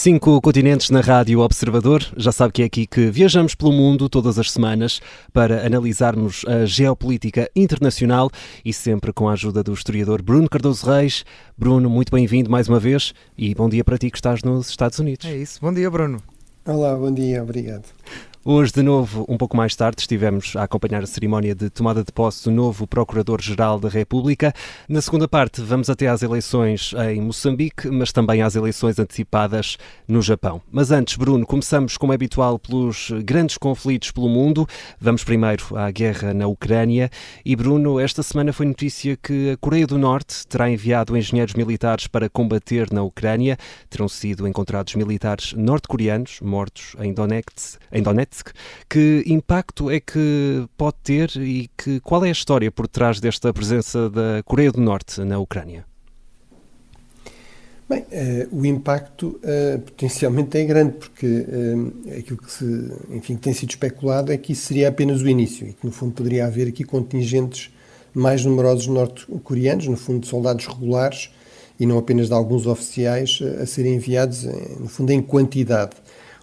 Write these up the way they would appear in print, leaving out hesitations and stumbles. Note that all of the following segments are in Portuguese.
5 continentes na Rádio Observador. Já sabe que é aqui que viajamos pelo mundo todas as semanas para analisarmos a geopolítica internacional e sempre com a ajuda do historiador Bruno Cardoso Reis. Bruno, muito bem-vindo mais uma vez e bom dia para ti que estás nos Estados Unidos. É isso, bom dia Bruno. Olá, bom dia, obrigado. Hoje, de novo, um pouco mais tarde, estivemos a acompanhar a cerimónia de tomada de posse do novo Procurador-Geral da República. Na segunda parte, vamos até às eleições em Moçambique, mas também às eleições antecipadas no Japão. Mas antes, Bruno, começamos, como é habitual, pelos grandes conflitos pelo mundo. Vamos primeiro à guerra na Ucrânia. E, Bruno, esta semana foi notícia que a Coreia do Norte terá enviado engenheiros militares para combater na Ucrânia. Terão sido encontrados militares norte-coreanos mortos em Donetsk. Que impacto é que pode ter e qual é a história por trás desta presença da Coreia do Norte na Ucrânia? Bem, o impacto potencialmente é grande, porque aquilo que tem sido especulado é que isso seria apenas o início e que, no fundo, poderia haver aqui contingentes mais numerosos norte-coreanos, no fundo, de soldados regulares e não apenas de alguns oficiais a serem enviados, no fundo, em quantidade.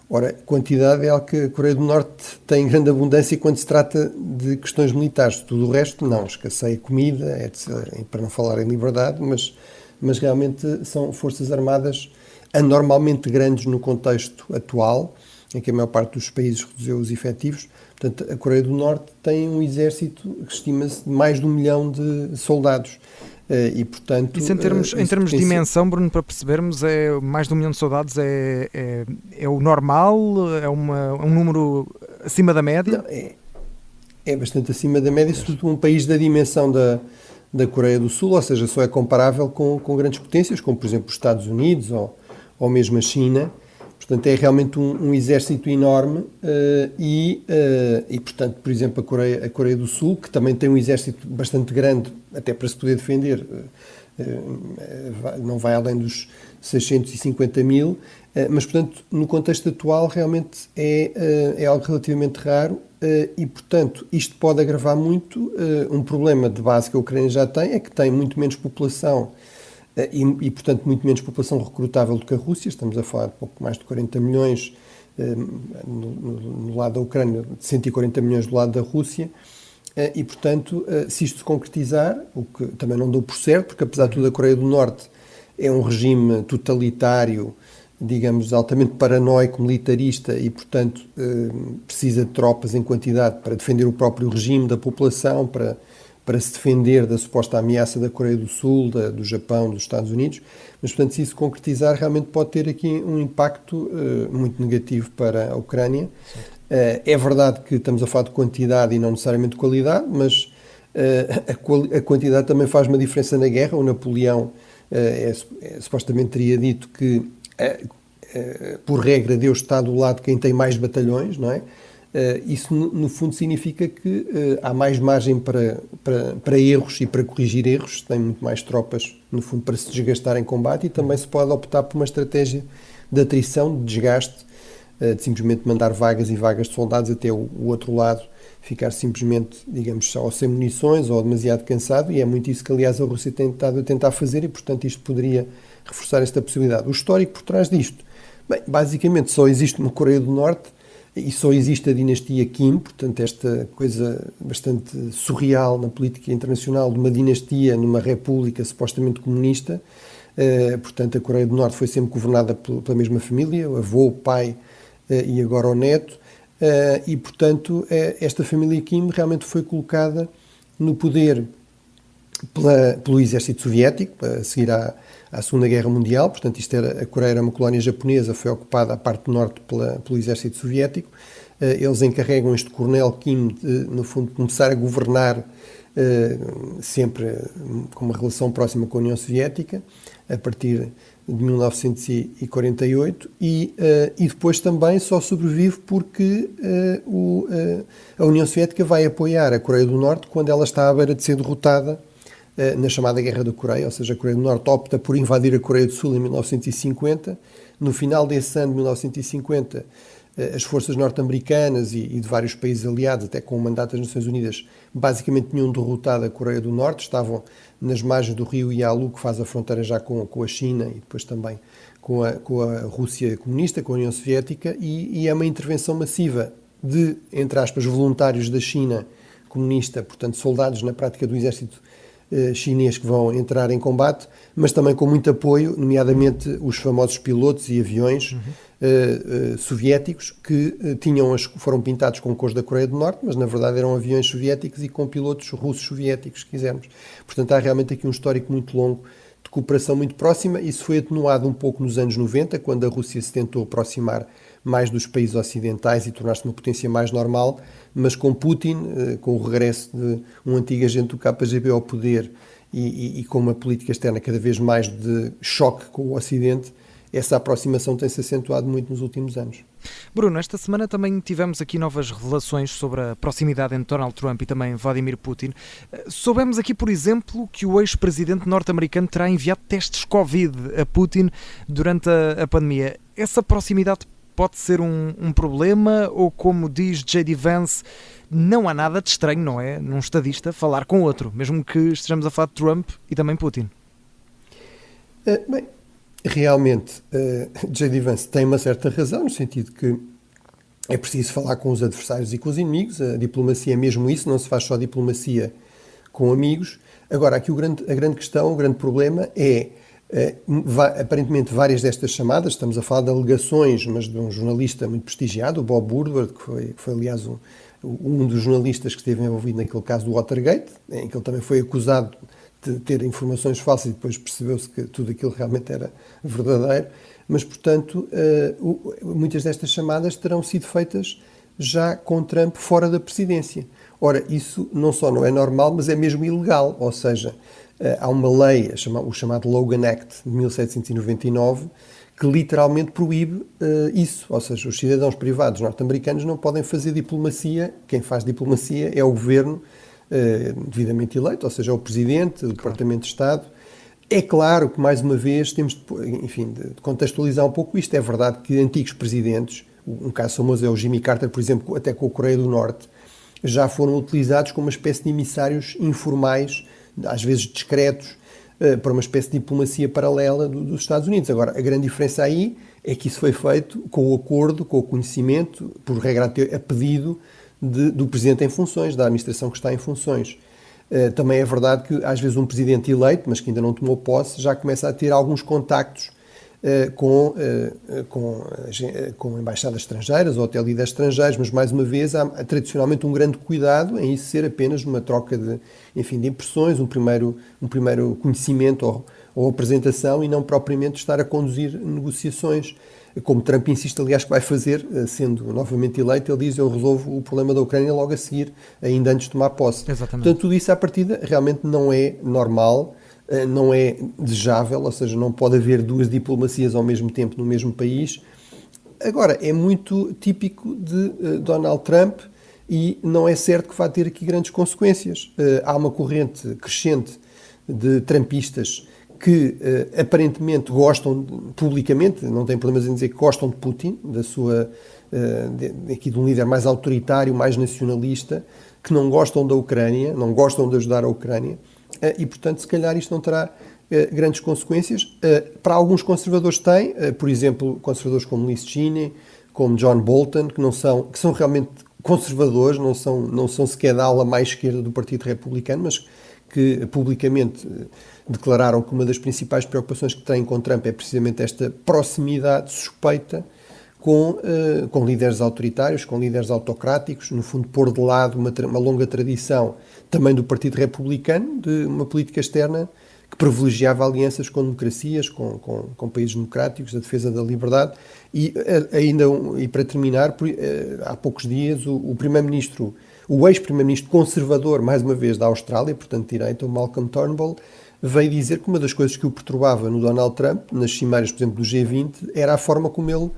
Ora, quantidade é algo que a Coreia do Norte tem grande abundância quando se trata de questões militares. Tudo o resto, não. Escasseia comida, etc., para não falar em liberdade, mas realmente são forças armadas anormalmente grandes no contexto atual, em que a maior parte dos países reduziu os efetivos. Portanto, a Coreia do Norte tem um exército que estima-se de mais de 1 milhão de soldados. E, portanto, isso em termos de dimensão, Bruno, para percebermos, mais de 1 milhão de soldados é o normal? É um número acima da média? Não, é bastante acima da média, sobretudo um país da dimensão da Coreia do Sul, ou seja, só é comparável com grandes potências, como por exemplo os Estados Unidos ou mesmo a China. Portanto, é realmente um exército enorme e, portanto, por exemplo, a Coreia do Sul, que também tem um exército bastante grande, até para se poder defender, não vai além dos 650 mil, mas, portanto, no contexto atual, realmente é algo relativamente raro e, portanto, isto pode agravar muito um problema de base que a Ucrânia já tem, é que tem muito menos população e, portanto, muito menos população recrutável do que a Rússia. Estamos a falar de pouco mais de 40 milhões no lado da Ucrânia, de 140 milhões do lado da Rússia, e, portanto, se isto se concretizar, o que também não dou por certo, porque, apesar de tudo, a Coreia do Norte é um regime totalitário, digamos, altamente paranoico, militarista e, portanto, precisa de tropas em quantidade para defender o próprio regime da população, para se defender da suposta ameaça da Coreia do Sul, do Japão, dos Estados Unidos, mas, portanto, se isso concretizar, realmente pode ter aqui um impacto muito negativo para a Ucrânia. É verdade que estamos a falar de quantidade e não necessariamente de qualidade, mas a quantidade também faz uma diferença na guerra. O Napoleão supostamente teria dito que, por regra, Deus está do lado de quem tem mais batalhões, não é? Isso, no fundo, significa que há mais margem para erros e para corrigir erros, tem muito mais tropas, no fundo, para se desgastar em combate, e também se pode optar por uma estratégia de atrição, de desgaste, de simplesmente mandar vagas e vagas de soldados até o outro lado, ficar simplesmente, digamos, só sem munições ou demasiado cansado, e é muito isso que, aliás, a Rússia tem estado a tentar fazer, e, portanto, isto poderia reforçar esta possibilidade. O histórico por trás disto, bem, basicamente só existe uma Coreia do Norte, e só existe a dinastia Kim, portanto, esta coisa bastante surreal na política internacional de uma dinastia numa república supostamente comunista. Portanto, a Coreia do Norte foi sempre governada pela mesma família, o avô, o pai e agora o neto. E, portanto, esta família Kim realmente foi colocada no poder pelo exército soviético, a seguir à Segunda Guerra Mundial. Portanto, a Coreia era uma colónia japonesa, foi ocupada a parte norte pelo exército soviético. Eles encarregam este coronel Kim de, no fundo, começar a governar sempre com uma relação próxima com a União Soviética, a partir de 1948, e depois também só sobrevive porque a União Soviética vai apoiar a Coreia do Norte quando ela está à beira de ser derrotada na chamada Guerra da Coreia, ou seja, a Coreia do Norte opta por invadir a Coreia do Sul em 1950, No final desse ano, de 1950, as forças norte-americanas e de vários países aliados, até com o mandato das Nações Unidas, basicamente tinham derrotado a Coreia do Norte, estavam nas margens do rio Yalu, que faz a fronteira já com a China e depois também com a Rússia comunista, com a União Soviética, e é uma intervenção massiva de, entre aspas, voluntários da China comunista, portanto soldados na prática do exército chinês que vão entrar em combate, mas também com muito apoio, nomeadamente os famosos pilotos e aviões soviéticos que foram pintados com cores da Coreia do Norte, mas na verdade eram aviões soviéticos e com pilotos russos soviéticos, se quisermos. Portanto, há realmente aqui um histórico muito longo de cooperação muito próxima. Isso foi atenuado um pouco nos anos 90, quando a Rússia se tentou aproximar mais dos países ocidentais e tornar-se uma potência mais normal, mas com Putin, com o regresso de um antigo agente do KGB ao poder e com uma política externa cada vez mais de choque com o Ocidente, essa aproximação tem-se acentuado muito nos últimos anos. Bruno, esta semana também tivemos aqui novas revelações sobre a proximidade entre Donald Trump e também Vladimir Putin. Soubemos aqui, por exemplo, que o ex-presidente norte-americano terá enviado testes Covid a Putin durante a pandemia. Essa proximidade pode ser um problema ou, como diz J.D. Vance, não há nada de estranho, não é, num estadista falar com outro, mesmo que estejamos a falar de Trump e também Putin? Bem, realmente, J.D. Vance tem uma certa razão, no sentido que é preciso falar com os adversários e com os inimigos. A diplomacia é mesmo isso, não se faz só diplomacia com amigos. Agora, aqui a grande questão, o grande problema é, aparentemente, várias destas chamadas, estamos a falar de alegações, mas de um jornalista muito prestigiado, o Bob Woodward, que foi aliás, um dos jornalistas que esteve envolvido naquele caso do Watergate, em que ele também foi acusado de ter informações falsas e depois percebeu-se que tudo aquilo realmente era verdadeiro, mas, portanto, muitas destas chamadas terão sido feitas já com Trump fora da presidência. Ora, isso não só não é normal, mas é mesmo ilegal, ou seja, há uma lei, o chamado Logan Act de 1799, que literalmente proíbe isso, ou seja, os cidadãos privados norte-americanos não podem fazer diplomacia, quem faz diplomacia é o governo devidamente eleito, ou seja, o Presidente, o Departamento de Estado. É claro que, mais uma vez, temos de contextualizar um pouco isto. É verdade que antigos presidentes, um caso famoso é o Jimmy Carter, por exemplo, até com a Coreia do Norte, já foram utilizados como uma espécie de emissários informais, às vezes discretos, para uma espécie de diplomacia paralela dos Estados Unidos. Agora, a grande diferença aí é que isso foi feito com o acordo, com o conhecimento, por regra a pedido do Presidente em funções, da administração que está em funções. Também é verdade que, às vezes, um Presidente eleito, mas que ainda não tomou posse, já começa a ter alguns contactos com embaixadas estrangeiras ou até líderes estrangeiros, mas, mais uma vez, há tradicionalmente um grande cuidado em isso ser apenas uma troca de impressões, um primeiro conhecimento ou apresentação e não propriamente estar a conduzir negociações. Como Trump insiste, aliás, que vai fazer, sendo novamente eleito, ele diz: eu resolvo o problema da Ucrânia logo a seguir, ainda antes de tomar posse. Exatamente. Portanto, tudo isso à partida realmente não é normal, não é desejável, ou seja, não pode haver duas diplomacias ao mesmo tempo no mesmo país. Agora, é muito típico de Donald Trump e não é certo que vá ter aqui grandes consequências. Há uma corrente crescente de trumpistas que aparentemente gostam, publicamente, não tem problemas em dizer que gostam de Putin, aqui de um líder mais autoritário, mais nacionalista, que não gostam da Ucrânia, não gostam de ajudar a Ucrânia, e, portanto, se calhar isto não terá grandes consequências. Para alguns conservadores tem, por exemplo, conservadores como Liz Cheney, como John Bolton, que são realmente conservadores, não são sequer da ala mais esquerda do Partido Republicano, mas que publicamente declararam que uma das principais preocupações que têm com Trump é precisamente esta proximidade suspeita com líderes autoritários, com líderes autocráticos, no fundo pôr de lado uma longa tradição também do Partido Republicano de uma política externa que privilegiava alianças com democracias, com países democráticos, a defesa da liberdade. E para terminar, há poucos dias o ex-primeiro-ministro conservador, mais uma vez, da Austrália, portanto direita, o Malcolm Turnbull, veio dizer que uma das coisas que o perturbava no Donald Trump, nas cimeiras, por exemplo, do G20, era a forma como ele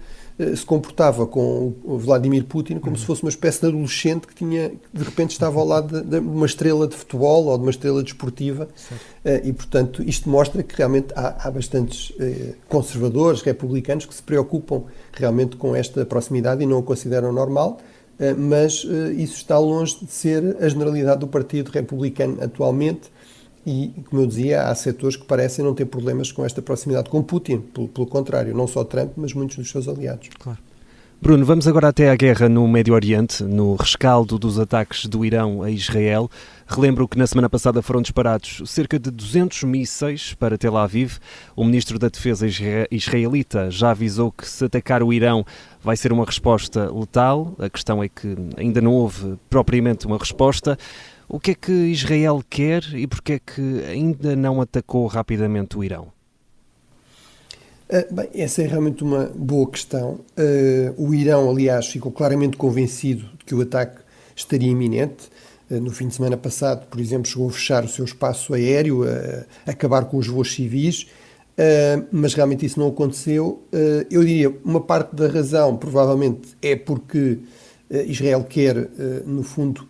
se comportava com o Vladimir Putin como se fosse uma espécie de adolescente que de repente estava ao lado de uma estrela de futebol ou de uma estrela desportiva, e portanto isto mostra que realmente há bastantes conservadores, republicanos, que se preocupam realmente com esta proximidade e não a consideram normal, mas isso está longe de ser a generalidade do Partido Republicano atualmente. E, como eu dizia, há setores que parecem não ter problemas com esta proximidade com Putin, pelo contrário, não só Trump, mas muitos dos seus aliados. Claro. Bruno, vamos agora até à guerra no Médio Oriente, no rescaldo dos ataques do Irão a Israel. Relembro que na semana passada foram disparados cerca de 200 mísseis para Tel Aviv. O ministro da Defesa israelita já avisou que se atacar o Irão vai ser uma resposta letal. A questão é que ainda não houve propriamente uma resposta. O que é que Israel quer e porque é que ainda não atacou rapidamente o Irão? Bem, essa é realmente uma boa questão. O Irão, aliás, ficou claramente convencido de que o ataque estaria iminente. No fim de semana passado, por exemplo, chegou a fechar o seu espaço aéreo, a acabar com os voos civis, mas realmente isso não aconteceu. Eu diria, uma parte da razão, provavelmente, é porque Israel quer, no fundo,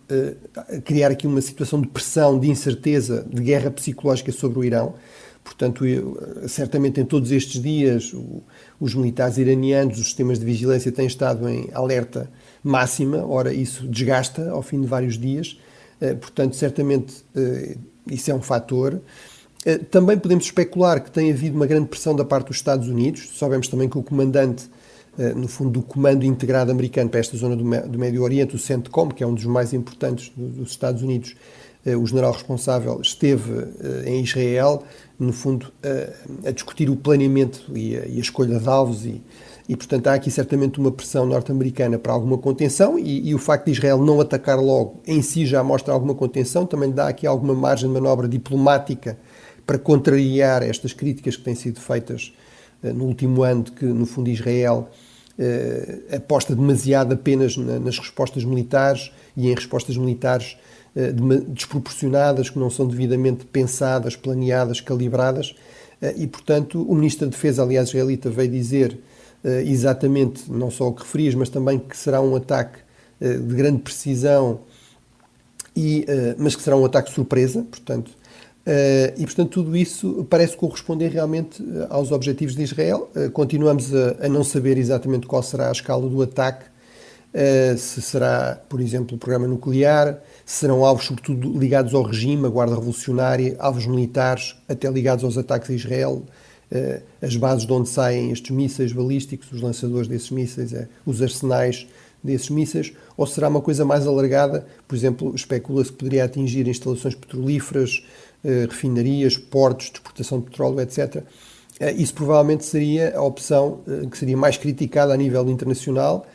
criar aqui uma situação de pressão, de incerteza, de guerra psicológica sobre o Irão. Portanto, certamente em todos estes dias, os militares iranianos, os sistemas de vigilância têm estado em alerta máxima. Ora, isso desgasta ao fim de vários dias. Portanto, certamente isso é um fator. Também podemos especular que tem havido uma grande pressão da parte dos Estados Unidos. Sabemos também que o comandante, no fundo, do Comando Integrado Americano para esta zona do Médio Oriente, o CENTCOM, que é um dos mais importantes dos Estados Unidos, o general responsável esteve em Israel, no fundo, a discutir o planeamento e a escolha de alvos e, portanto, há aqui certamente uma pressão norte-americana para alguma contenção e o facto de Israel não atacar logo em si já mostra alguma contenção, também dá aqui alguma margem de manobra diplomática para contrariar estas críticas que têm sido feitas no último ano, de que, no fundo, Israel aposta demasiado apenas nas respostas militares e em respostas militares desproporcionadas, que não são devidamente pensadas, planeadas, calibradas, e, portanto, o Ministro da Defesa, aliás, israelita, veio dizer exatamente, não só o que referias, mas também que será um ataque de grande precisão, mas que será um ataque surpresa, portanto, e, portanto, tudo isso parece corresponder realmente aos objetivos de Israel. Continuamos a não saber exatamente qual será a escala do ataque, se será, por exemplo, o programa nuclear, se serão alvos sobretudo ligados ao regime, a Guarda Revolucionária, alvos militares, até ligados aos ataques a Israel, as bases de onde saem estes mísseis balísticos, os lançadores desses mísseis, os arsenais desses mísseis, ou será uma coisa mais alargada, por exemplo, especula-se que poderia atingir instalações petrolíferas, refinarias, portos de exportação de petróleo, etc. Isso provavelmente seria a opção que seria mais criticada a nível internacional,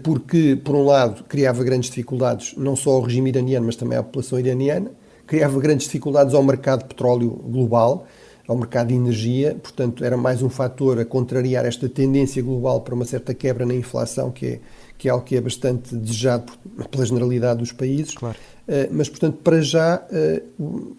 porque, por um lado, criava grandes dificuldades não só ao regime iraniano, mas também à população iraniana, criava grandes dificuldades ao mercado de petróleo global, ao mercado de energia, portanto era mais um fator a contrariar esta tendência global para uma certa quebra na inflação, que é algo que é bastante desejado pela generalidade dos países. Claro. Mas, portanto, para já,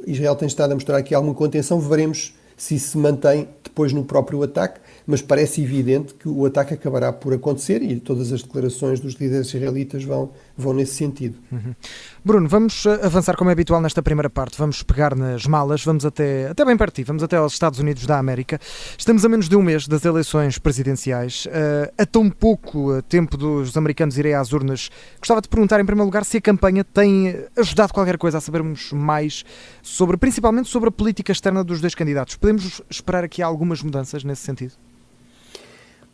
Israel tem estado a mostrar aqui alguma contenção, veremos se isso se mantém depois no próprio ataque, mas parece evidente que o ataque acabará por acontecer e todas as declarações dos líderes israelitas vão nesse sentido. Uhum. Bruno, vamos avançar como é habitual nesta primeira parte, vamos pegar nas malas, vamos até bem perto de ti, vamos até aos Estados Unidos da América. Estamos a menos de um mês das eleições presidenciais, a tão pouco tempo dos americanos irem às urnas. Gostava de perguntar, em primeiro lugar, se a campanha tem ajudado qualquer coisa a sabermos mais principalmente sobre a política externa dos dois candidatos. Podemos esperar aqui algumas mudanças nesse sentido?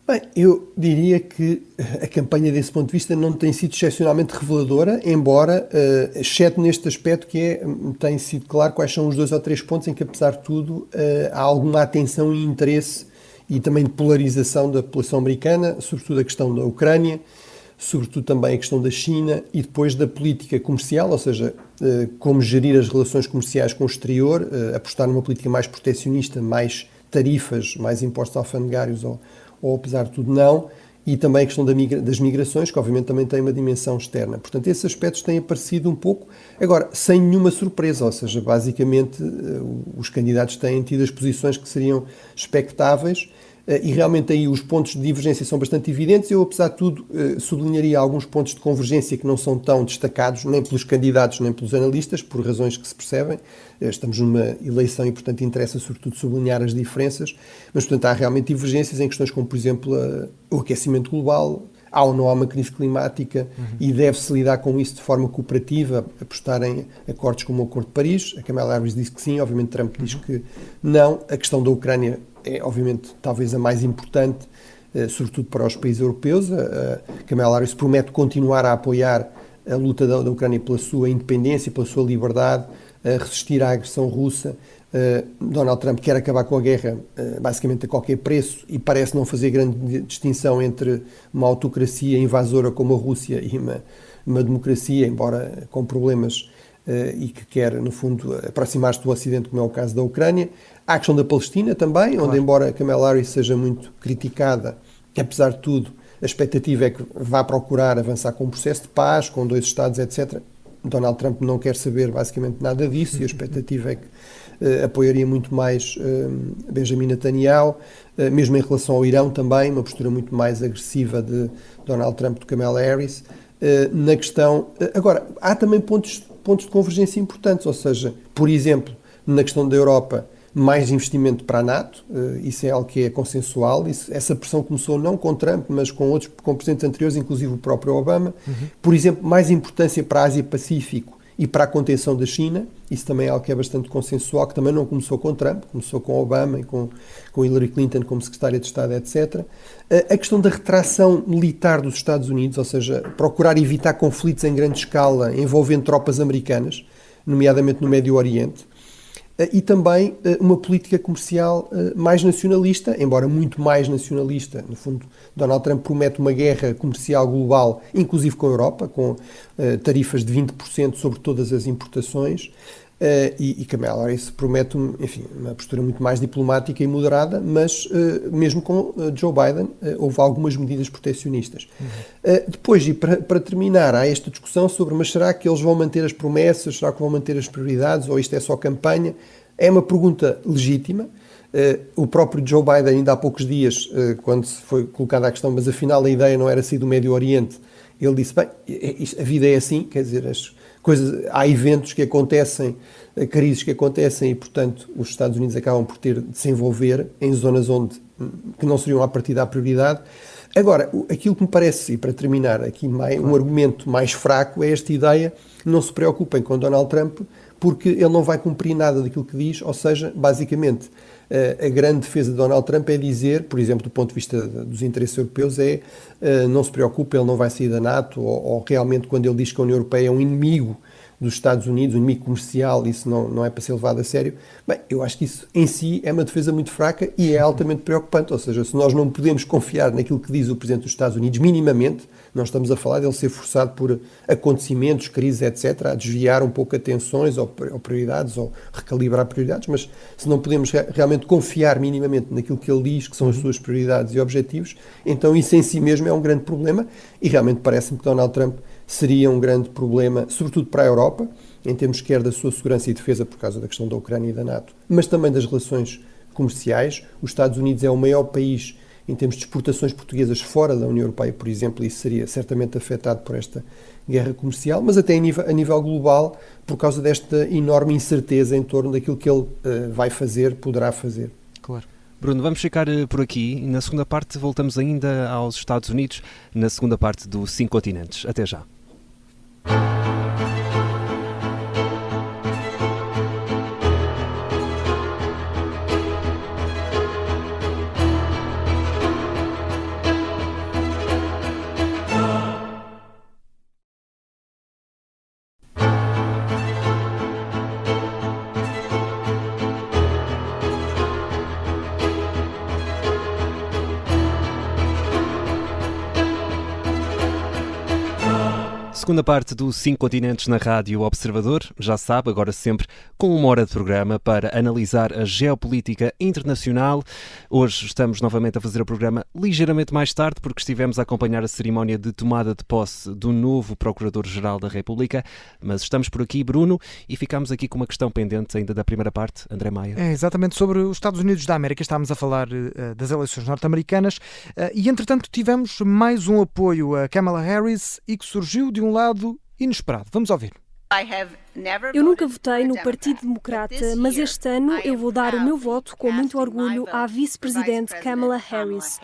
Bem, eu diria que a campanha desse ponto de vista não tem sido excepcionalmente reveladora, embora, exceto neste aspecto que tem sido claro quais são os 2 ou 3 pontos em que, apesar de tudo, há alguma atenção e interesse e também de polarização da população americana, sobretudo a questão da Ucrânia, sobretudo também a questão da China e depois da política comercial, ou seja, como gerir as relações comerciais com o exterior, apostar numa política mais protecionista, mais tarifas, mais impostos alfandegários ou apesar de tudo não, e também a questão das migrações, que obviamente também tem uma dimensão externa. Portanto, esses aspectos têm aparecido um pouco, agora, sem nenhuma surpresa, ou seja, basicamente os candidatos têm tido as posições que seriam expectáveis, E realmente aí os pontos de divergência são bastante evidentes. Eu, apesar de tudo, sublinharia alguns pontos de convergência que não são tão destacados, nem pelos candidatos, nem pelos analistas, por razões que se percebem. Estamos numa eleição e, portanto, interessa sobretudo sublinhar as diferenças. Mas, portanto, há realmente divergências em questões como, por exemplo, o aquecimento global. Há ou não há uma crise climática e deve-se lidar com isso de forma cooperativa, apostar em acordos como o Acordo de Paris. A Kamala Harris diz que sim, obviamente Trump diz que não. A questão da Ucrânia é, obviamente, talvez a mais importante, sobretudo para os países europeus. A Kamala Harris promete continuar a apoiar a luta da Ucrânia pela sua independência, pela sua liberdade, a resistir à agressão russa. Donald Trump quer acabar com a guerra basicamente a qualquer preço e parece não fazer grande distinção entre uma autocracia invasora como a Rússia e uma democracia, embora com problemas, e que quer, no fundo, aproximar-se do Ocidente, como é o caso da Ucrânia. Há a questão da Palestina também, claro, onde, embora Kamala Harris seja muito criticada, apesar de tudo, a expectativa é que vá procurar avançar com um processo de paz, com 2 Estados, etc. Donald Trump não quer saber basicamente nada disso e a expectativa é que apoiaria muito mais Benjamin Netanyahu, mesmo em relação ao Irão também, uma postura muito mais agressiva de Donald Trump do que Kamala Harris. Na questão... Agora, há também pontos de convergência importantes, ou seja, por exemplo, na questão da Europa, mais investimento para a NATO, isso é algo que é consensual, essa pressão começou não com Trump, mas com presidentes anteriores, inclusive o próprio Obama. Por exemplo, mais importância para a Ásia-Pacífico e para a contenção da China, isso também é algo que é bastante consensual, que também não começou com Trump, começou com Obama e com Hillary Clinton como secretária de Estado, etc. A questão da retração militar dos Estados Unidos, ou seja, procurar evitar conflitos em grande escala envolvendo tropas americanas, nomeadamente no Médio Oriente, e também uma política comercial mais nacionalista, embora muito mais nacionalista. No fundo, Donald Trump promete uma guerra comercial global, inclusive com a Europa, com tarifas de 20% sobre todas as importações, e Kamala Harris promete, enfim, uma postura muito mais diplomática e moderada, mas mesmo com Joe Biden houve algumas medidas protecionistas. Depois, e para terminar, há esta discussão sobre, mas será que eles vão manter as promessas, será que vão manter as prioridades, ou isto é só campanha? É uma pergunta legítima. O próprio Joe Biden, ainda há poucos dias, quando se foi colocada a questão, mas afinal a ideia não era sair do Médio Oriente, ele disse, bem, a vida é assim, quer dizer, há eventos que acontecem, crises que acontecem e, portanto, os Estados Unidos acabam por ter de se envolver em zonas que não seriam à partida a prioridade. Agora, aquilo que me parece, e para terminar aqui um argumento mais fraco, é esta ideia, não se preocupem com Donald Trump, porque ele não vai cumprir nada daquilo que diz, ou seja, basicamente, a grande defesa de Donald Trump é dizer, por exemplo, do ponto de vista dos interesses europeus, não se preocupe, ele não vai sair da NATO, ou realmente quando ele diz que a União Europeia é um inimigo dos Estados Unidos, um inimigo comercial, isso não é para ser levado a sério. Bem, eu acho que isso em si é uma defesa muito fraca e é altamente preocupante, ou seja, se nós não podemos confiar naquilo que diz o Presidente dos Estados Unidos, minimamente, nós estamos a falar dele ser forçado por acontecimentos, crises, etc., a desviar um pouco atenções ou prioridades, ou recalibrar prioridades, mas se não podemos realmente confiar minimamente naquilo que ele diz, que são as suas prioridades e objetivos, então isso em si mesmo é um grande problema e realmente parece-me que Donald Trump seria um grande problema, sobretudo para a Europa, em termos quer da sua segurança e defesa por causa da questão da Ucrânia e da NATO, mas também das relações comerciais. Os Estados Unidos é o maior país em termos de exportações portuguesas fora da União Europeia, por exemplo, e isso seria certamente afetado por esta guerra comercial, mas até a nível global, por causa desta enorme incerteza em torno daquilo que ele vai fazer, poderá fazer. Claro. Bruno, vamos ficar por aqui. Na segunda parte voltamos ainda aos Estados Unidos, na segunda parte do 5 Continentes. Até já. segunda parte do 5 Continentes na Rádio Observador, já sabe, agora sempre com 1 hora de programa para analisar a geopolítica internacional. Hoje estamos novamente a fazer o programa ligeiramente mais tarde, porque estivemos a acompanhar a cerimónia de tomada de posse do novo Procurador-Geral da República, mas estamos por aqui, Bruno, e ficámos aqui com uma questão pendente ainda da primeira parte, André Maia. É exatamente sobre os Estados Unidos da América, estávamos a falar das eleições norte-americanas e entretanto tivemos mais um apoio a Kamala Harris e que surgiu de um lado inesperado. Vamos ouvir. Eu nunca votei no Partido Democrata, mas este ano eu vou dar o meu voto com muito orgulho à vice-presidente Kamala Harris.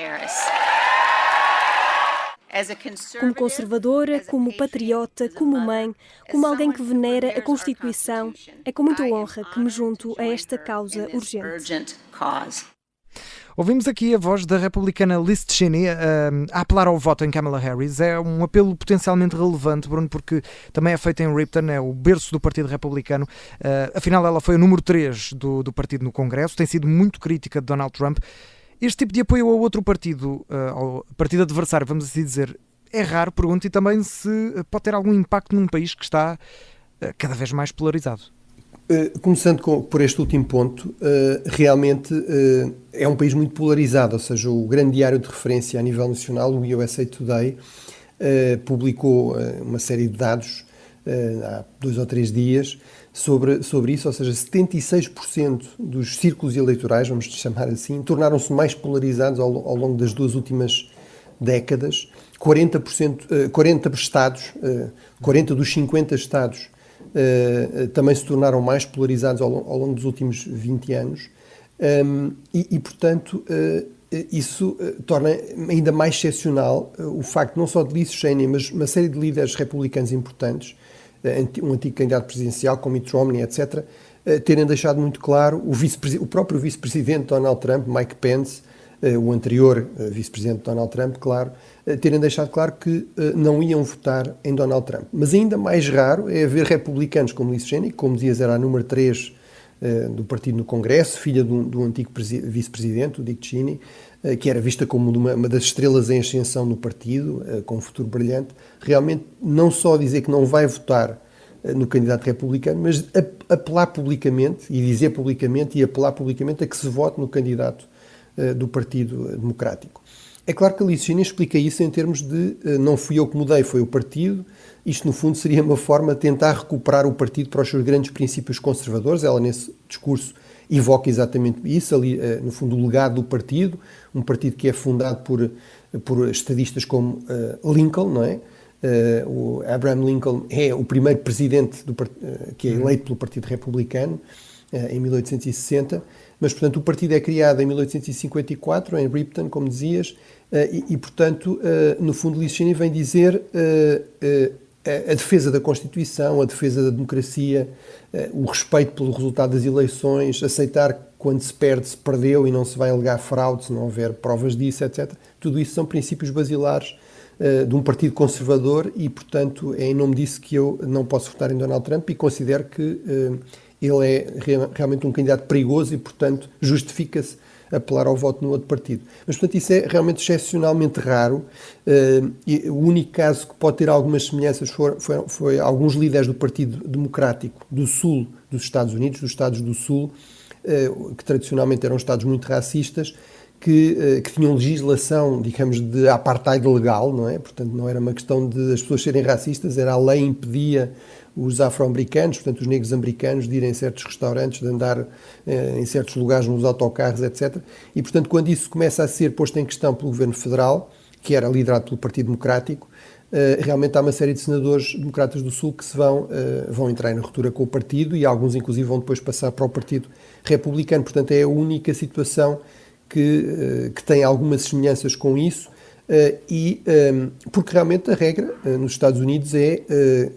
Como conservadora, como patriota, como mãe, como alguém que venera a Constituição, é com muita honra que me junto a esta causa urgente. Ouvimos aqui a voz da republicana Liz Cheney a apelar ao voto em Kamala Harris. É um apelo potencialmente relevante, Bruno, porque também é feito em Ripton, é o berço do Partido Republicano. Afinal, ela foi o número 3 do partido no Congresso, tem sido muito crítica de Donald Trump. Este tipo de apoio a outro partido, ao partido adversário, vamos assim dizer, é raro, pergunto, e também se pode ter algum impacto num país que está cada vez mais polarizado. Começando por este último ponto, realmente é um país muito polarizado, ou seja, o grande diário de referência a nível nacional, o USA Today, publicou uma série de dados há 2 ou 3 dias sobre isso, ou seja, 76% dos círculos eleitorais, vamos chamar assim, tornaram-se mais polarizados ao longo das 2 últimas décadas. 40 estados, 40 dos 50 estados também se tornaram mais polarizados ao longo dos últimos 20 anos e portanto, isso torna ainda mais excepcional o facto não só de Liz Cheney, mas uma série de líderes republicanos importantes, um antigo candidato presidencial como Mitt Romney, etc., terem deixado muito claro, o próprio vice-presidente Donald Trump, Mike Pence, o anterior vice-presidente Donald Trump, claro, terem deixado claro que não iam votar em Donald Trump. Mas ainda mais raro é haver republicanos como Liz Cheney, que, como dizias, era a número 3 do partido no Congresso, filha do antigo vice-presidente, o Dick Cheney, que era vista como uma das estrelas em ascensão no partido, com um futuro brilhante, realmente não só dizer que não vai votar no candidato republicano, mas apelar publicamente, e dizer publicamente, e apelar publicamente a que se vote no candidato do Partido Democrático. É claro que a Liz Cheney explica isso em termos de não fui eu que mudei, foi o partido. Isto, no fundo, seria uma forma de tentar recuperar o partido para os seus grandes princípios conservadores. Ela, nesse discurso, evoca exatamente isso, ali, no fundo, o legado do partido, um partido que é fundado por estadistas como Lincoln, não é? O Abraham Lincoln é o primeiro presidente que é eleito pelo Partido Republicano em 1860, mas, portanto, o partido é criado em 1854, em Ripton, como dizias, e portanto, no fundo, Liz Cheney vem dizer a defesa da Constituição, a defesa da democracia, o respeito pelo resultado das eleições, aceitar que quando se perde, se perdeu e não se vai alegar fraude se não houver provas disso, etc. Tudo isso são princípios basilares de um partido conservador e, portanto, é em nome disso que eu não posso votar em Donald Trump e considero que ele é realmente um candidato perigoso e, portanto, justifica-se apelar ao voto no outro partido. Mas, portanto, isso é realmente excepcionalmente raro. E o único caso que pode ter algumas semelhanças foi alguns líderes do Partido Democrático do Sul dos Estados Unidos, dos Estados do Sul, que tradicionalmente eram Estados muito racistas, que tinham legislação, digamos, de apartheid legal, não é? Portanto, não era uma questão de as pessoas serem racistas, era a lei impedia os afro-americanos, portanto os negros americanos, de ir em certos restaurantes, de andar em certos lugares nos autocarros, etc. E, portanto, quando isso começa a ser posto em questão pelo governo federal, que era liderado pelo Partido Democrático, realmente há uma série de senadores democratas do Sul que vão entrar em ruptura com o partido e alguns, inclusive, vão depois passar para o Partido Republicano. Portanto, é a única situação que tem algumas semelhanças com isso. Porque realmente a regra nos Estados Unidos é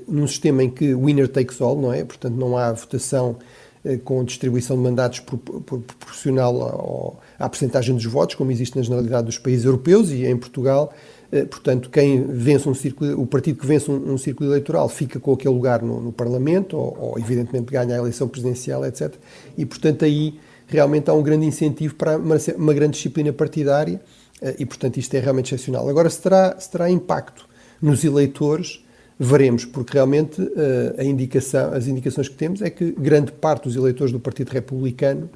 num sistema em que winner takes all, não é? Portanto, não há votação com distribuição de mandatos proporcional à percentagem dos votos, como existe na generalidade dos países europeus e em Portugal. Portanto, quem vence o partido que vence um círculo eleitoral fica com aquele lugar no Parlamento ou evidentemente ganha a eleição presidencial, etc. E, portanto, aí realmente há um grande incentivo para uma grande disciplina partidária. E, portanto, isto é realmente excepcional. Agora, se terá impacto nos eleitores, Veremos, porque realmente as indicações que temos é que grande parte dos eleitores do Partido Republicano,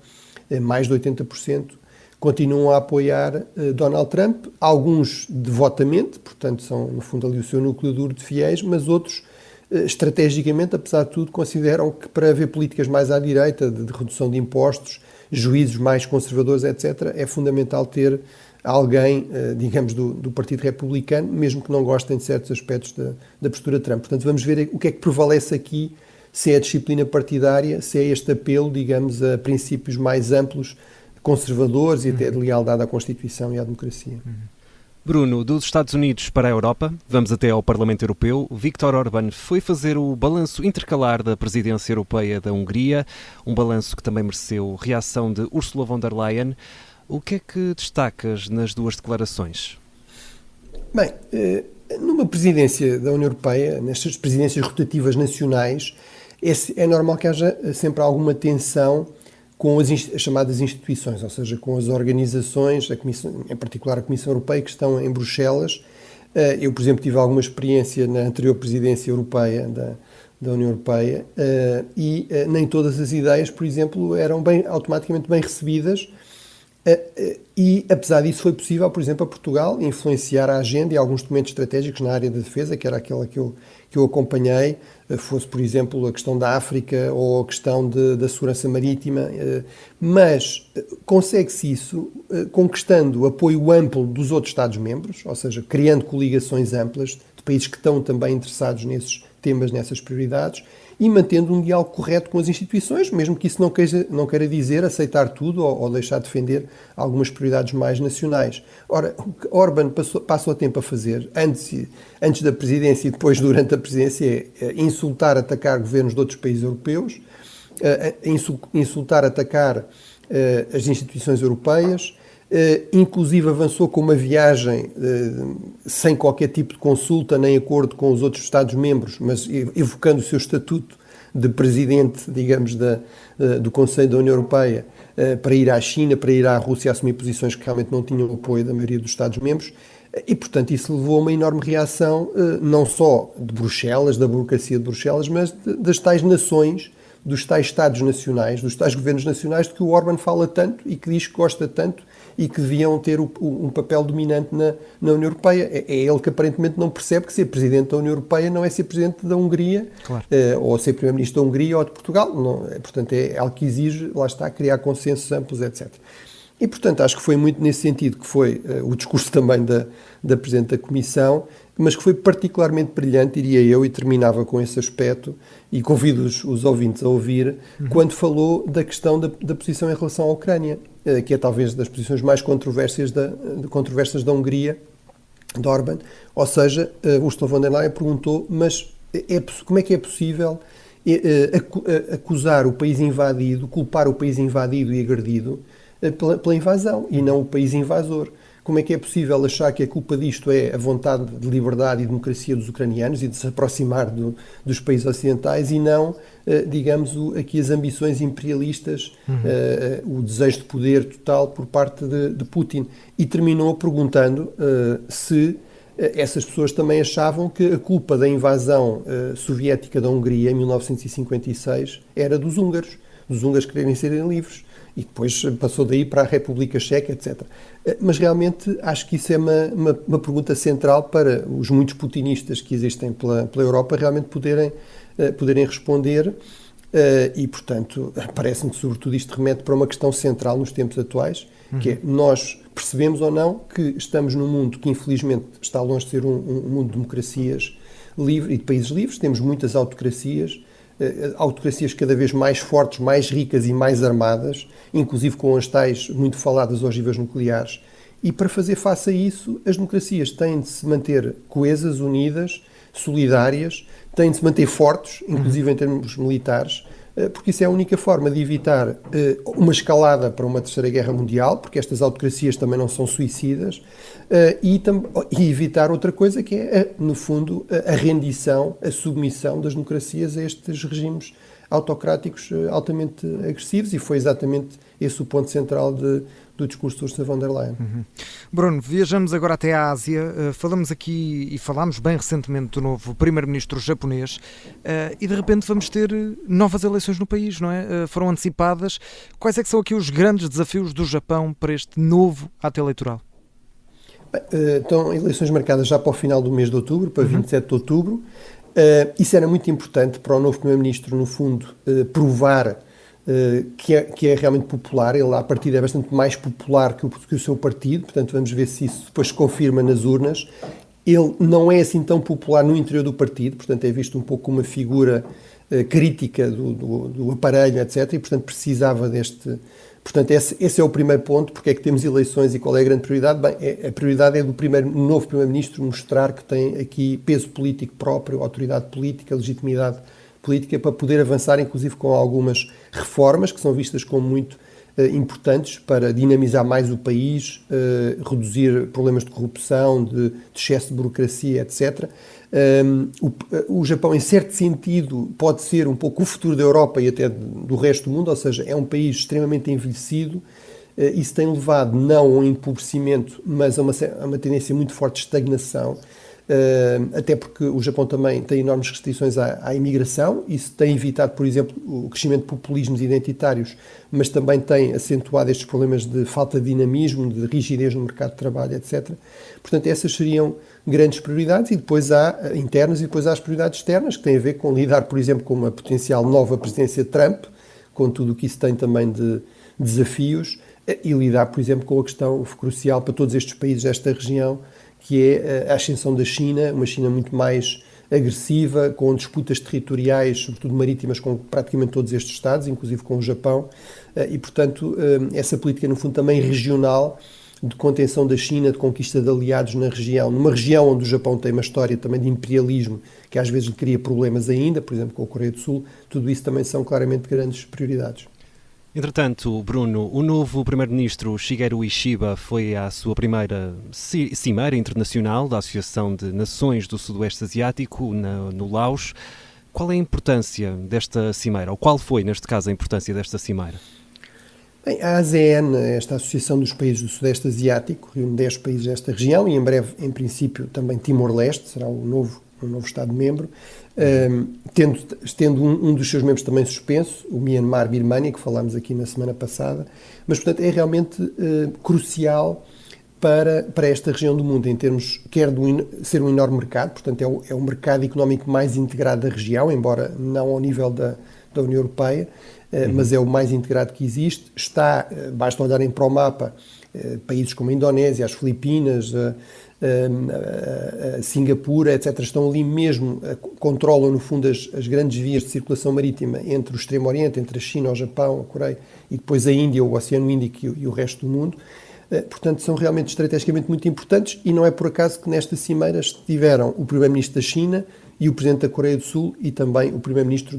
mais de 80%, continuam a apoiar Donald Trump, alguns devotamente, portanto são no fundo ali o seu núcleo duro de fiéis, mas outros estrategicamente, apesar de tudo, consideram que para haver políticas mais à direita, de redução de impostos, juízos mais conservadores, etc., é fundamental ter alguém, digamos, do Partido Republicano, mesmo que não gostem de certos aspectos da postura de Trump. Portanto, vamos ver o que é que prevalece aqui, se é a disciplina partidária, se é este apelo, digamos, a princípios mais amplos, conservadores e até de lealdade à Constituição e à democracia. Bruno, dos Estados Unidos para a Europa, vamos até ao Parlamento Europeu. Viktor Orbán foi fazer o balanço intercalar da presidência europeia da Hungria, um balanço que também mereceu reação de Ursula von der Leyen. O que é que destacas nas duas declarações? Bem, numa presidência da União Europeia, nestas presidências rotativas nacionais, é normal que haja sempre alguma tensão com as chamadas instituições, ou seja, com as organizações, em particular a Comissão Europeia, que estão em Bruxelas. Eu, por exemplo, tive alguma experiência na anterior presidência europeia da União Europeia e nem todas as ideias, por exemplo, eram automaticamente bem recebidas. E, apesar disso, foi possível, por exemplo, a Portugal influenciar a agenda e alguns documentos estratégicos na área da defesa, que era aquela que eu acompanhei, fosse, por exemplo, a questão da África ou a questão da segurança marítima, mas consegue-se isso conquistando o apoio amplo dos outros Estados-membros, ou seja, criando coligações amplas de países que estão também interessados nesses temas, nessas prioridades, e mantendo um diálogo correto com as instituições, mesmo que isso não queira dizer aceitar tudo ou deixar de defender algumas prioridades mais nacionais. Ora, o que Orbán passa o tempo a fazer, antes da presidência e depois durante a presidência, é insultar, atacar governos de outros países europeus, insultar, atacar as instituições europeias, inclusive avançou com uma viagem sem qualquer tipo de consulta nem acordo com os outros Estados-membros, mas evocando o seu estatuto de presidente, digamos, do Conselho da União Europeia, para ir à China, para ir à Rússia, assumir posições que realmente não tinham o apoio da maioria dos Estados-membros. E, portanto, isso levou a uma enorme reação, não só de Bruxelas, da burocracia de Bruxelas, mas das tais nações, dos tais Estados nacionais, dos tais governos nacionais de que o Orbán fala tanto e que diz que gosta tanto e que deviam ter um papel dominante na União Europeia. É ele que aparentemente não percebe que ser Presidente da União Europeia não é ser Presidente da Hungria, claro, ou ser Primeiro-Ministro da Hungria ou de Portugal. Não, portanto, é algo que exige, lá está, criar consensos amplos, etc. E, portanto, acho que foi muito nesse sentido que foi o discurso também da Presidente da Comissão, mas que foi particularmente brilhante, diria eu, e terminava com esse aspecto, e convido os ouvintes a ouvir, quando falou da questão da posição em relação à Ucrânia, que é talvez das posições mais controversas da Hungria, de Orbán. Ou seja, Ursula von der Leyen perguntou, mas como é que é possível acusar o país invadido, culpar o país invadido e agredido pela invasão e não o país invasor? Como é que é possível achar que a culpa disto é a vontade de liberdade e democracia dos ucranianos e de se aproximar dos países ocidentais e não, digamos, aqui as ambições imperialistas, o desejo de poder total por parte de Putin? E terminou perguntando se essas pessoas também achavam que a culpa da invasão soviética da Hungria em 1956 era dos húngaros quererem serem livres. E depois passou daí para a República Checa, etc. Mas realmente acho que isso é uma pergunta central para os muitos putinistas que existem pela Europa realmente poderem responder e, portanto, parece-me que sobretudo isto remete para uma questão central nos tempos atuais, que é nós percebemos ou não que estamos num mundo que infelizmente está longe de ser um mundo de democracias livres e de países livres, temos muitas autocracias cada vez mais fortes, mais ricas e mais armadas, inclusive com as tais muito faladas ogivas nucleares. E para fazer face a isso, as democracias têm de se manter coesas, unidas, solidárias, têm de se manter fortes, inclusive em termos militares, porque isso é a única forma de evitar uma escalada para uma terceira guerra mundial, porque estas autocracias também não são suicidas, e evitar outra coisa que é, no fundo, a rendição, a submissão das democracias a estes regimes autocráticos altamente agressivos, e foi exatamente esse o ponto central do discurso de Ursula von der Leyen. Bruno, viajamos agora até à Ásia, falamos aqui e falámos bem recentemente do novo primeiro-ministro japonês e de repente vamos ter novas eleições no país, não é? Foram antecipadas. Quais é que são aqui os grandes desafios do Japão para este novo ato eleitoral? Bem, estão eleições marcadas já para o final do mês de outubro, para 27 de outubro. Isso era muito importante para o novo primeiro-ministro, no fundo, provar que é realmente popular. Ele, à partida, é bastante mais popular que o seu partido, portanto vamos ver se isso depois se confirma nas urnas. Ele não é assim tão popular no interior do partido, portanto é visto um pouco como uma figura crítica do aparelho, etc. E, portanto, precisava deste... Portanto, esse é o primeiro ponto. Porque é que temos eleições e qual é a grande prioridade? Bem, a prioridade é do novo primeiro-ministro mostrar que tem aqui peso político próprio, autoridade política, legitimidade política, para poder avançar, inclusive, com algumas reformas que são vistas como muito importantes para dinamizar mais o país, reduzir problemas de corrupção, de excesso de burocracia, etc. O Japão, em certo sentido, pode ser um pouco o futuro da Europa e até do resto do mundo, ou seja, é um país extremamente envelhecido. Isso tem levado não a um empobrecimento, mas a uma tendência muito forte de estagnação, até porque o Japão também tem enormes restrições à imigração. Isso tem evitado, por exemplo, o crescimento de populismos identitários, mas também tem acentuado estes problemas de falta de dinamismo, de rigidez no mercado de trabalho, etc. Portanto, essas seriam grandes prioridades, e depois há internas e depois há as prioridades externas, que têm a ver com lidar, por exemplo, com uma potencial nova presidência de Trump, com tudo o que isso tem também de desafios, e lidar, por exemplo, com a questão crucial para todos estes países desta região, que é a ascensão da China, uma China muito mais agressiva, com disputas territoriais, sobretudo marítimas, com praticamente todos estes Estados, inclusive com o Japão, e, portanto, essa política, no fundo, também regional, de contenção da China, de conquista de aliados na região, numa região onde o Japão tem uma história também de imperialismo, que às vezes lhe cria problemas ainda, por exemplo, com a Coreia do Sul. Tudo isso também são claramente grandes prioridades. Entretanto, Bruno, o novo primeiro-ministro Shigeru Ishiba foi à sua primeira cimeira internacional da Associação de Nações do Sudoeste Asiático, no Laos. Qual é a importância desta cimeira, ou qual foi, neste caso, a importância desta cimeira? Bem, a ASEAN, esta Associação dos Países do Sudeste Asiático, reúne 10 países desta região e, em breve, em princípio, também Timor-Leste será um novo Estado-membro, tendo um dos seus membros também suspenso, o Myanmar, Birmânia, que falámos aqui na semana passada. Mas, portanto, é realmente crucial para esta região do mundo, em termos, quer de ser um enorme mercado, portanto, é o mercado económico mais integrado da região, embora não ao nível da União Europeia, mas é o mais integrado que existe. Basta olharem para o mapa, países como a Indonésia, as Filipinas, Singapura, etc., estão ali mesmo, controlam no fundo as grandes vias de circulação marítima entre o Extremo Oriente, entre a China, o Japão, a Coreia, e depois a Índia, o Oceano Índico e o resto do mundo. Portanto, são realmente estrategicamente muito importantes, e não é por acaso que nesta cimeira estiveram o Primeiro-Ministro da China e o Presidente da Coreia do Sul e também o Primeiro-Ministro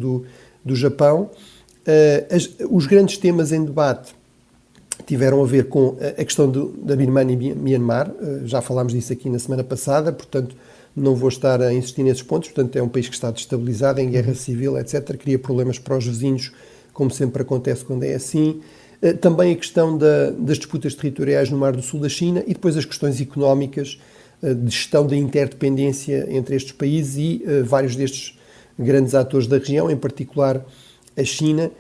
do Japão. Os grandes temas em debate tiveram a ver com a questão da Birmânia e Myanmar. Já falámos disso aqui na semana passada, portanto não vou estar a insistir nesses pontos. Portanto, é um país que está destabilizado, em guerra civil, etc., cria problemas para os vizinhos, como sempre acontece quando é assim. Também a questão das disputas territoriais no Mar do Sul da China, e depois as questões económicas de gestão da interdependência entre estes países e vários destes grandes atores da região, em particular a China.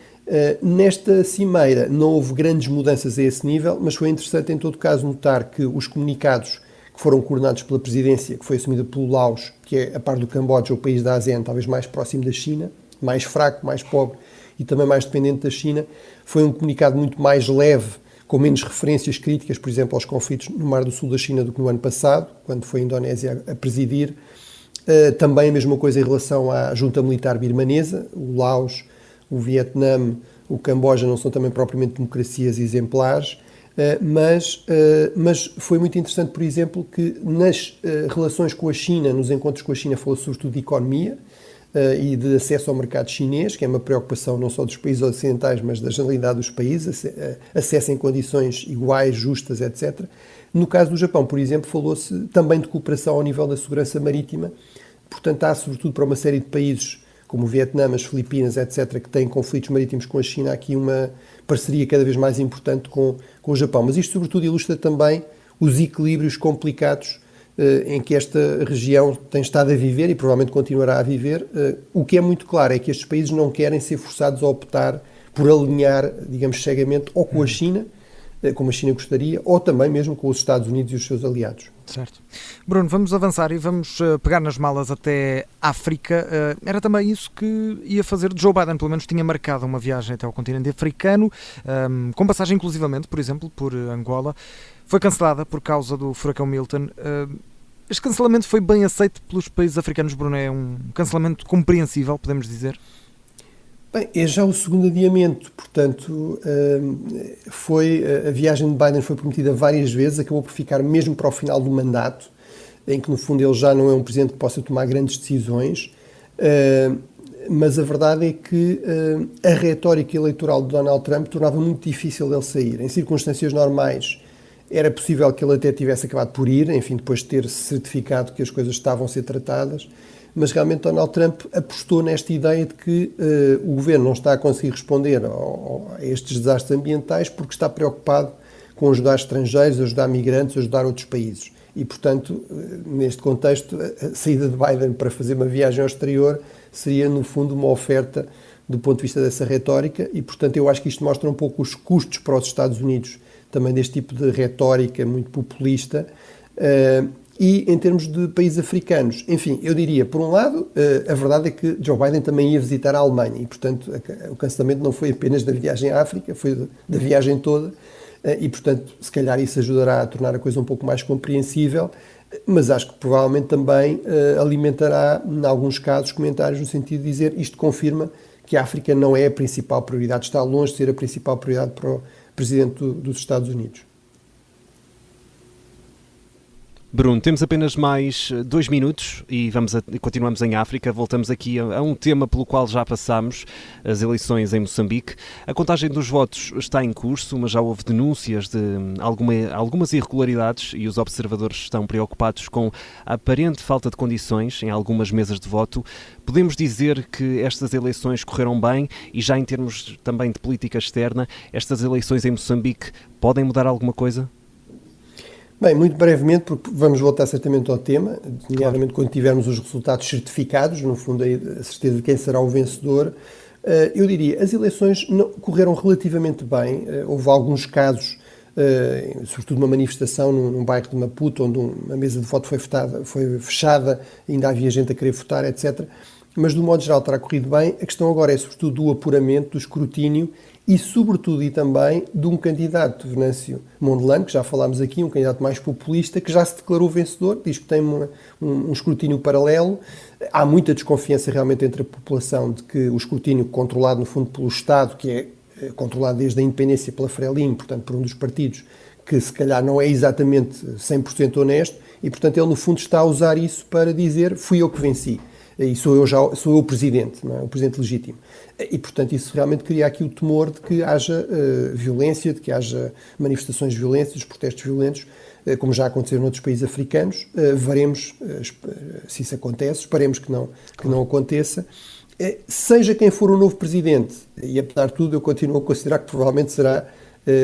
Nesta cimeira não houve grandes mudanças a esse nível, mas foi interessante, em todo caso, notar que os comunicados que foram coordenados pela presidência, que foi assumida pelo Laos, que é, a par do Camboja, o país da ASEAN talvez mais próximo da China, mais fraco, mais pobre e também mais dependente da China, foi um comunicado muito mais leve, com menos referências críticas, por exemplo, aos conflitos no Mar do Sul da China do que no ano passado, quando foi a Indonésia a presidir. Também a mesma coisa em relação à junta militar birmanesa. O Laos, o Vietnã, o Camboja não são também propriamente democracias exemplares, mas foi muito interessante, por exemplo, que nas relações com a China, nos encontros com a China, falou sobretudo de economia e de acesso ao mercado chinês, que é uma preocupação não só dos países ocidentais, mas da generalidade dos países, acesso em condições iguais, justas, etc. No caso do Japão, por exemplo, falou-se também de cooperação ao nível da segurança marítima. Portanto, há, sobretudo para uma série de países como o Vietnã, as Filipinas, etc., que têm conflitos marítimos com a China, há aqui uma parceria cada vez mais importante com o Japão. Mas isto, sobretudo, ilustra também os equilíbrios complicados em que esta região tem estado a viver e provavelmente continuará a viver. O que é muito claro é que estes países não querem ser forçados a optar por alinhar, digamos, cegamente, ou com a China, como a China gostaria, ou também mesmo com os Estados Unidos e os seus aliados. Certo. Bruno, vamos avançar e vamos pegar nas malas até África. Era também isso que ia fazer Joe Biden, pelo menos tinha marcado uma viagem até ao continente africano, com passagem inclusivamente, por exemplo, por Angola. Foi cancelada por causa do furacão Milton. Este cancelamento foi bem aceito pelos países africanos, Bruno? É um cancelamento compreensível, podemos dizer? Bem, é já o segundo adiamento, portanto, a viagem de Biden foi prometida várias vezes, acabou por ficar mesmo para o final do mandato, em que no fundo ele já não é um presidente que possa tomar grandes decisões, mas a verdade é que a retórica eleitoral de Donald Trump tornava muito difícil ele sair. Em circunstâncias normais era possível que ele até tivesse acabado por ir, enfim, depois de ter certificado que as coisas estavam a ser tratadas, mas realmente Donald Trump apostou nesta ideia de que o governo não está a conseguir responder a estes desastres ambientais porque está preocupado com ajudar estrangeiros, ajudar migrantes, ajudar outros países. E, portanto, neste contexto, a saída de Biden para fazer uma viagem ao exterior seria, no fundo, uma oferta do ponto de vista dessa retórica e, portanto, eu acho que isto mostra um pouco os custos para os Estados Unidos também deste tipo de retórica muito populista. E em termos de países africanos, enfim, eu diria, por um lado, a verdade é que Joe Biden também ia visitar a Alemanha e, portanto, o cancelamento não foi apenas da viagem à África, foi da viagem toda e, portanto, se calhar isso ajudará a tornar a coisa um pouco mais compreensível, mas acho que provavelmente também alimentará, em alguns casos, comentários no sentido de dizer isto confirma que a África não é a principal prioridade, está longe de ser a principal prioridade para o presidente dos Estados Unidos. Bruno, temos apenas mais 2 minutos e continuamos em África. Voltamos aqui a um tema pelo qual já passámos, as eleições em Moçambique. A contagem dos votos está em curso, mas já houve denúncias de algumas irregularidades e os observadores estão preocupados com a aparente falta de condições em algumas mesas de voto. Podemos dizer que estas eleições correram bem e já em termos também de política externa, estas eleições em Moçambique podem mudar alguma coisa? Bem, muito brevemente, porque vamos voltar certamente ao tema, nomeadamente quando tivermos os resultados certificados, no fundo a certeza de quem será o vencedor. Eu diria, as eleições correram relativamente bem, houve alguns casos, sobretudo uma manifestação num bairro de Maputo, onde uma mesa de voto foi fechada, ainda havia gente a querer votar, etc. Mas, do modo geral, terá corrido bem. A questão agora é, sobretudo, do apuramento, do escrutínio e, sobretudo, e também de um candidato, Venâncio Mondlane, que já falámos aqui, um candidato mais populista, que já se declarou vencedor, diz que tem um escrutínio paralelo. Há muita desconfiança realmente entre a população de que o escrutínio controlado, no fundo, pelo Estado, que é controlado desde a independência pela Frelimo, portanto, por um dos partidos, que se calhar não é exatamente 100% honesto, e, portanto, ele, no fundo, está a usar isso para dizer fui eu que venci. E sou eu o presidente, não é? O presidente legítimo. E, portanto, isso realmente cria aqui o temor de que haja violência, de que haja manifestações violentas, protestos violentos, como já aconteceram noutros países africanos. Veremos se isso acontece, esperemos que não aconteça. Seja quem for o novo presidente, e apesar de tudo eu continuo a considerar que provavelmente será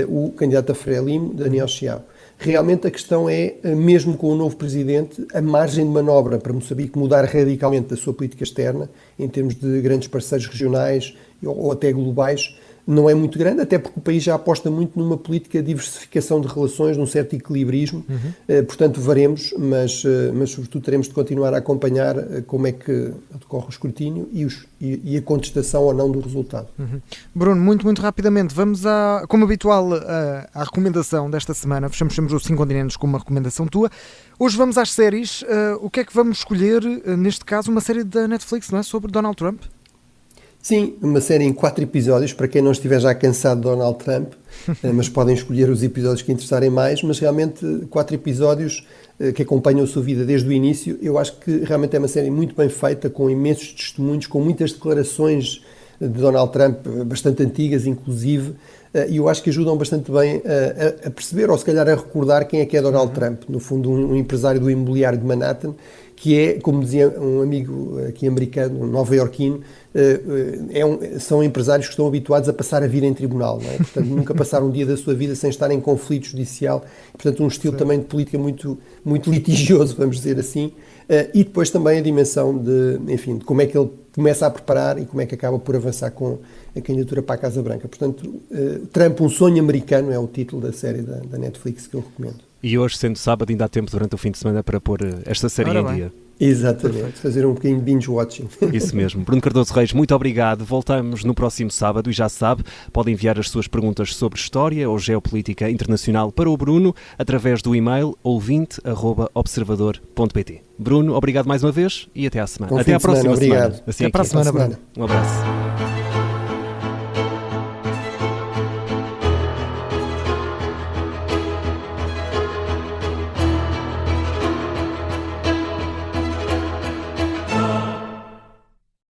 o candidato a Frelimo, Daniel Chiao. Realmente a questão é, mesmo com o novo presidente, a margem de manobra para Moçambique mudar radicalmente a sua política externa, em termos de grandes parceiros regionais ou até globais, não é muito grande, até porque o país já aposta muito numa política de diversificação de relações, num certo equilibrismo. Portanto, veremos, mas sobretudo teremos de continuar a acompanhar como é que decorre o escrutínio e a contestação ou não do resultado. Bruno, muito rapidamente, vamos como habitual, à recomendação desta semana. Fechamos sempre os 5 continentes com uma recomendação tua. Hoje vamos às séries. O que é que vamos escolher, neste caso, uma série da Netflix, não é? Sobre Donald Trump? Sim, uma série em 4 episódios, para quem não estiver já cansado de Donald Trump, mas podem escolher os episódios que interessarem mais, mas realmente 4 episódios que acompanham a sua vida desde o início. Eu acho que realmente é uma série muito bem feita, com imensos testemunhos, com muitas declarações de Donald Trump, bastante antigas inclusive, e eu acho que ajudam bastante bem a perceber, ou se calhar a recordar quem é que é Donald Trump, no fundo um empresário do imobiliário de Manhattan, que é, como dizia um amigo aqui americano, um nova-iorquino, são empresários que estão habituados a passar a vida em tribunal, não é? Portanto, nunca passaram um dia da sua vida sem estar em conflito judicial, portanto, um estilo também de política muito, muito litigioso, vamos dizer assim, e depois também a dimensão de como é que ele começa a preparar e como é que acaba por avançar com a candidatura para a Casa Branca. Portanto, Trump, um sonho americano, é o título da série da Netflix que eu recomendo. E hoje, sendo sábado, ainda há tempo durante o fim de semana para pôr esta série em dia. Exatamente, perfeito. Fazer um bocadinho de binge-watching. Isso mesmo. Bruno Cardoso Reis, muito obrigado. Voltamos no próximo sábado e já sabe, pode enviar as suas perguntas sobre história ou geopolítica internacional para o Bruno através do e-mail ouvinte@observador.pt. Bruno, obrigado mais uma vez e até à semana. Bom até à próxima semana. Obrigado. Assim até para a semana, Bruno. Um abraço.